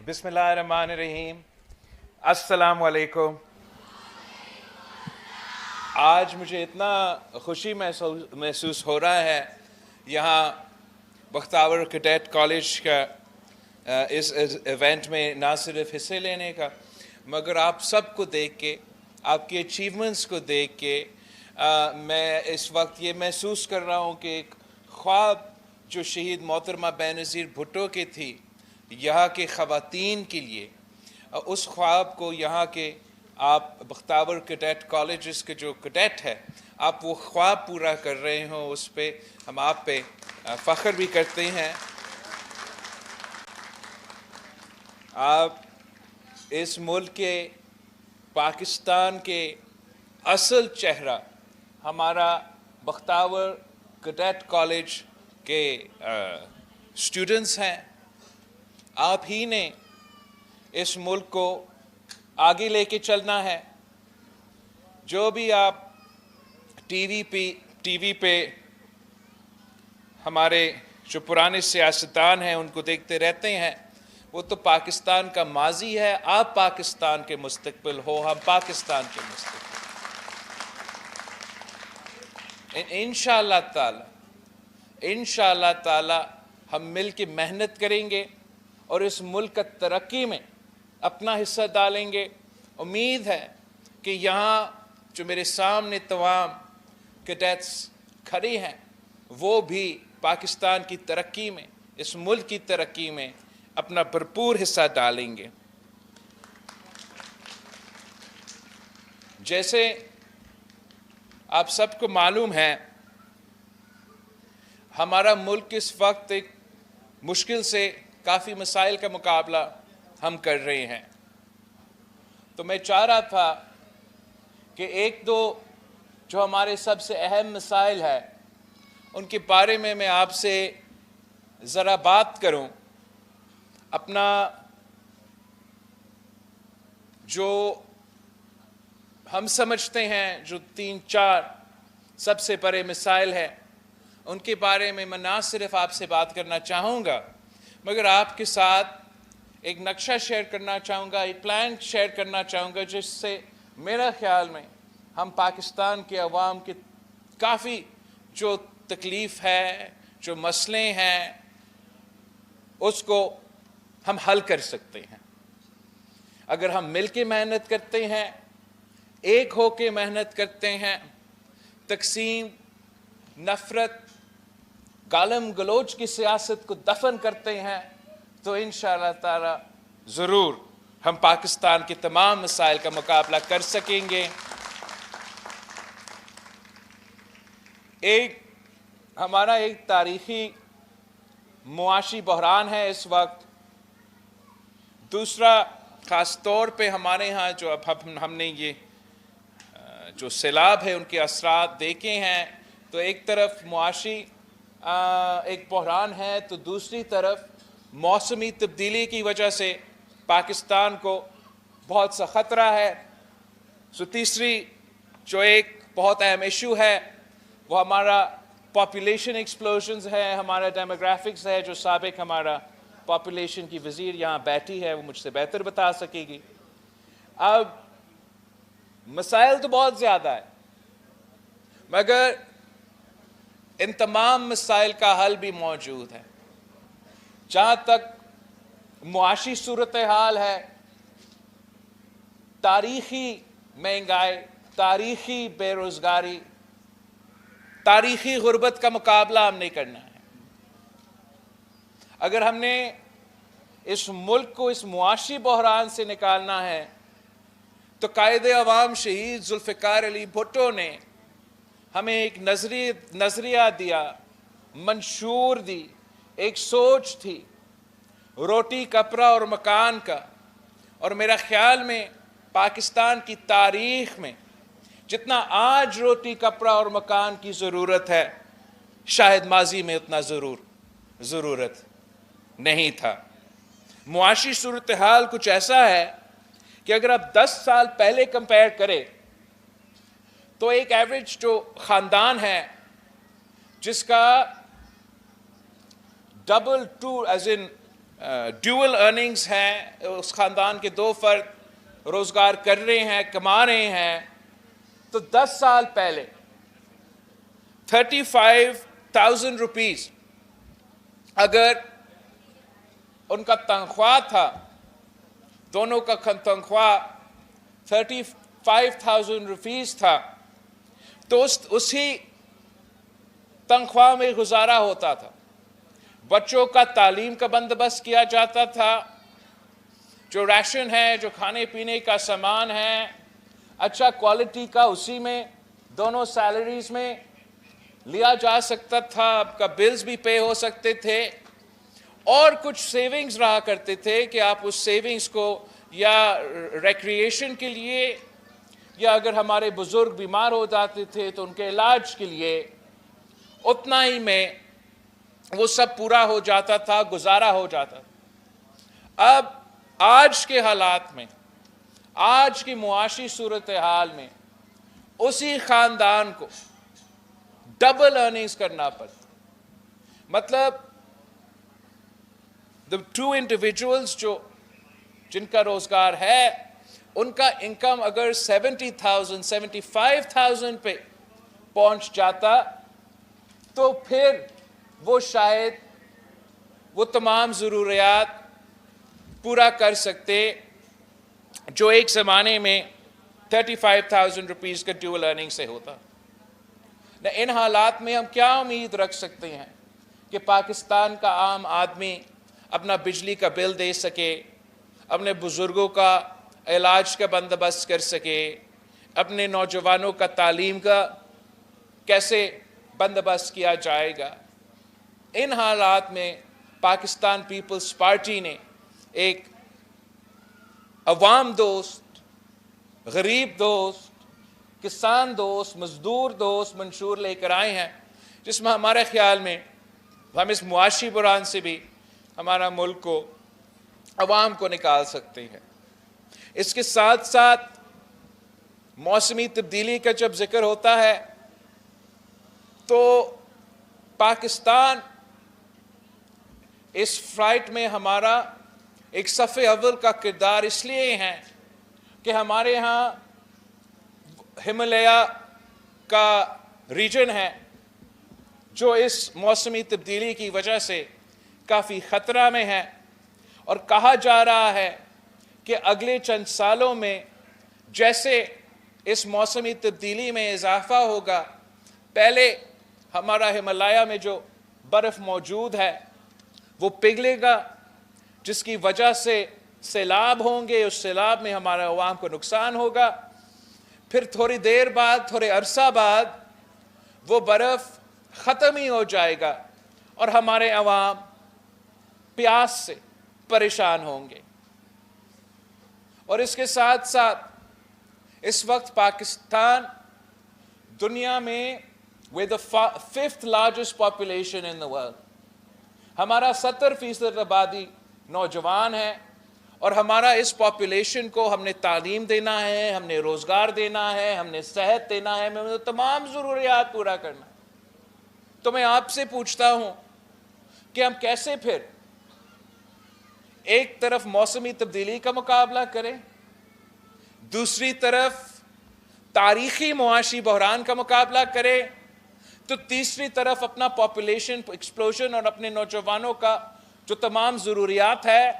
بسم اللہ الرحمن الرحیم. السلام علیکم. آج مجھے اتنا خوشی محسوس ہو رہا ہے یہاں بختیور کیڈٹ کالج کا اس ایونٹ میں نہ صرف حصے لینے کا مگر آپ سب کو دیکھ کے، آپ کی اچیومنٹس کو دیکھ کے میں اس وقت یہ محسوس کر رہا ہوں کہ ایک خواب جو شہید محترمہ بینظیر بھٹو کی تھی یہاں کے خواتین کے لیے، اس خواب کو یہاں کے آپ بختیور کیڈٹ کالجز کے جو کیڈٹ ہے آپ وہ خواب پورا کر رہے ہوں، اس پہ ہم آپ پہ فخر بھی کرتے ہیں. آپ اس ملک کے، پاکستان کے اصل چہرہ ہمارا بختیور کیڈٹ کالج کے اسٹوڈنٹس ہیں. آپ ہی نے اس ملک کو آگے لے کے چلنا ہے. جو بھی آپ ٹی وی پہ ہمارے جو پرانے سیاستدان ہیں ان کو دیکھتے رہتے ہیں، وہ تو پاکستان کا ماضی ہے. آپ پاکستان کے مستقبل ہو، ہم پاکستان کے مستقبل. انشاءاللہ تعالی ہم مل کے محنت کریں گے اور اس ملک کا ترقی میں اپنا حصہ ڈالیں گے. امید ہے کہ یہاں جو میرے سامنے تمام کیڈٹس کھڑے ہیں وہ بھی پاکستان کی ترقی میں، اس ملک کی ترقی میں اپنا بھرپور حصہ ڈالیں گے. جیسے آپ سب کو معلوم ہے ہمارا ملک اس وقت ایک مشکل سے کافی مسائل کا مقابلہ ہم کر رہے ہیں. تو میں چاہ رہا تھا کہ ایک دو جو ہمارے سب سے اہم مسائل ہیں ان کے بارے میں آپ سے ذرا بات کروں. اپنا جو ہم سمجھتے ہیں جو 3-4 سب سے بڑے مسائل ہیں ان کے بارے میں نہ صرف آپ سے بات کرنا چاہوں گا مگر آپ کے ساتھ ایک نقشہ شیئر کرنا چاہوں گا، ایک پلان شیئر کرنا چاہوں گا جس سے میرا خیال میں ہم پاکستان کے عوام کے کافی جو تکلیف ہے، جو مسئلے ہیں اس کو ہم حل کر سکتے ہیں. اگر ہم مل کے محنت کرتے ہیں، ایک ہو کے محنت کرتے ہیں، تقسیم، نفرت، گالم گلوچ کی سیاست کو دفن کرتے ہیں تو انشاءاللہ تعالی ضرور ہم پاکستان کے تمام مسائل کا مقابلہ کر سکیں گے. ہمارا ایک تاریخی معاشی بحران ہے اس وقت. دوسرا خاص طور پہ ہمارے ہاں جو اب ہم نے یہ جو سیلاب ہے ان کے اثرات دیکھے ہیں تو ایک طرف معاشی ایک بحران ہے تو دوسری طرف موسمی تبدیلی کی وجہ سے پاکستان کو بہت سا خطرہ ہے. تیسری جو ایک بہت اہم ایشو ہے وہ ہمارا پاپولیشن ایکسپلوژنز ہے، ہمارا ڈیموگرافکس ہے. جو سابق ہمارا پاپولیشن کی وزیر یہاں بیٹھی ہے وہ مجھ سے بہتر بتا سکے گی. اب مسائل تو بہت زیادہ ہے مگر ان تمام مسائل کا حل بھی موجود ہے. جہاں تک معاشی صورتحال ہے، تاریخی مہنگائی، تاریخی بے روزگاری، تاریخی غربت کا مقابلہ ہم نے کرنا ہے. اگر ہم نے اس ملک کو اس معاشی بحران سے نکالنا ہے تو قائد عوام شہید ذوالفقار علی بھٹو نے ہمیں ایک نظریہ دیا، منشور دی، ایک سوچ تھی روٹی کپڑا اور مکان کا. اور میرا خیال میں پاکستان کی تاریخ میں جتنا آج روٹی کپڑا اور مکان کی ضرورت ہے شاید ماضی میں اتنا ضرورت نہیں تھا. معاشی صورتحال کچھ ایسا ہے کہ اگر آپ 10 سال پہلے کمپیئر کریں تو ایک ایوریج جو خاندان ہے جس کا double to as in dual earnings ہیں، اس خاندان کے 2 فرد روزگار کر رہے ہیں، کما رہے ہیں، تو 10 سال پہلے 35,000 روپیز اگر ان کا تنخواہ تھا، دونوں کا تنخواہ 35,000 روپیز تھا، تو اسی تنخواہ میں گزارا ہوتا تھا، بچوں کا تعلیم کا بندوبست کیا جاتا تھا، جو راشن ہے، جو کھانے پینے کا سامان ہے، اچھا کوالٹی کا اسی میں دونوں سیلریز میں لیا جا سکتا تھا، آپ کا بلز بھی پے ہو سکتے تھے، اور کچھ سیونگز رہا کرتے تھے کہ آپ اس سیونگز کو یا ریکریشن کے لیے، یا اگر ہمارے بزرگ بیمار ہو جاتے تھے تو ان کے علاج کے لیے اتنا ہی میں وہ سب پورا ہو جاتا تھا، گزارا ہو جاتا تھا۔ اب آج کے حالات میں، آج کی معاشی صورتحال میں اسی خاندان کو ڈبل ارننگز کرنا پڑتا، مطلب the 2 individuals جن کا روزگار ہے، ان کا انکم اگر 70,000 75,000 پہ پہنچ جاتا تو پھر وہ شاید وہ تمام ضروریات پورا کر سکتے جو ایک زمانے میں 35,000 روپیز کا ڈیول ارننگ سے ہوتا۔ ان حالات میں ہم کیا امید رکھ سکتے ہیں کہ پاکستان کا عام آدمی اپنا بجلی کا بل دے سکے، اپنے بزرگوں کا علاج کا بندوبست کر سکے، اپنے نوجوانوں کا تعلیم کا کیسے بندوبست کیا جائے گا؟ ان حالات میں پاکستان پیپلز پارٹی نے ایک عوام دوست، غریب دوست، کسان دوست، مزدور دوست منشور لے کر آئے ہیں، جس میں ہمارے خیال میں ہم اس معاشی بحران سے بھی ہمارا ملک کو، عوام کو نکال سکتے ہیں۔ اس کے ساتھ ساتھ موسمی تبدیلی کا جب ذکر ہوتا ہے تو پاکستان اس فائٹ میں ہمارا ایک صف اول کا کردار اس لیے ہے کہ ہمارے ہاں ہمالیہ کا ریجن ہے جو اس موسمی تبدیلی کی وجہ سے کافی خطرہ میں ہے، اور کہا جا رہا ہے کہ اگلے چند سالوں میں جیسے اس موسمی تبدیلی میں اضافہ ہوگا، پہلے ہمارا ہمالیہ میں جو برف موجود ہے وہ پگھلے گا، جس کی وجہ سے سیلاب ہوں گے، اس سیلاب میں ہمارے عوام کو نقصان ہوگا، پھر تھوڑی دیر بعد، تھوڑے عرصہ بعد وہ برف ختم ہی ہو جائے گا اور ہمارے عوام پیاس سے پریشان ہوں گے۔ اور اس کے ساتھ ساتھ اس وقت پاکستان دنیا میں with the 5th largest population in the world، ہمارا 70% آبادی نوجوان ہے، اور ہمارا اس پاپولیشن کو ہم نے تعلیم دینا ہے، ہم نے روزگار دینا ہے، ہم نے صحت دینا ہے، ہم نے تمام ضروریات پورا کرنا ہے۔ تو میں آپ سے پوچھتا ہوں کہ ہم کیسے پھر ایک طرف موسمی تبدیلی کا مقابلہ کریں، دوسری طرف تاریخی معاشی بحران کا مقابلہ کریں، تو تیسری طرف اپنا پاپولیشن ایکسپلوژن اور اپنے نوجوانوں کا جو تمام ضروریات ہے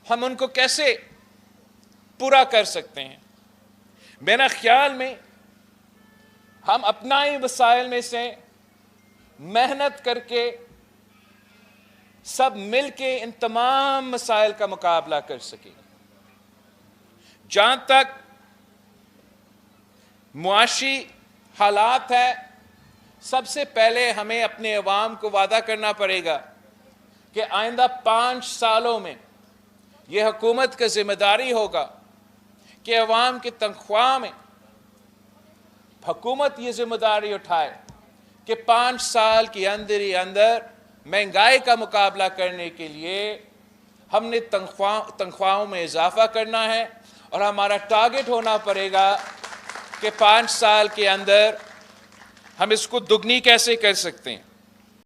ہم ان کو کیسے پورا کر سکتے ہیں؟ میرا خیال میں ہم اپنا ہی وسائل میں سے محنت کر کے سب مل کے ان تمام مسائل کا مقابلہ کر سکیں۔ جہاں تک معاشی حالات ہے، سب سے پہلے ہمیں اپنے عوام کو وعدہ کرنا پڑے گا کہ آئندہ 5 سالوں میں یہ حکومت کا ذمہ داری ہوگا کہ عوام کی تنخواہ میں حکومت یہ ذمہ داری اٹھائے کہ 5 سال کے اندر ہی اندر مہنگائی کا مقابلہ کرنے کے لیے ہم نے تنخواہوں میں اضافہ کرنا ہے، اور ہمارا ٹارگٹ ہونا پڑے گا کہ 5 سال کے اندر ہم اس کو دگنی کیسے کر سکتے ہیں۔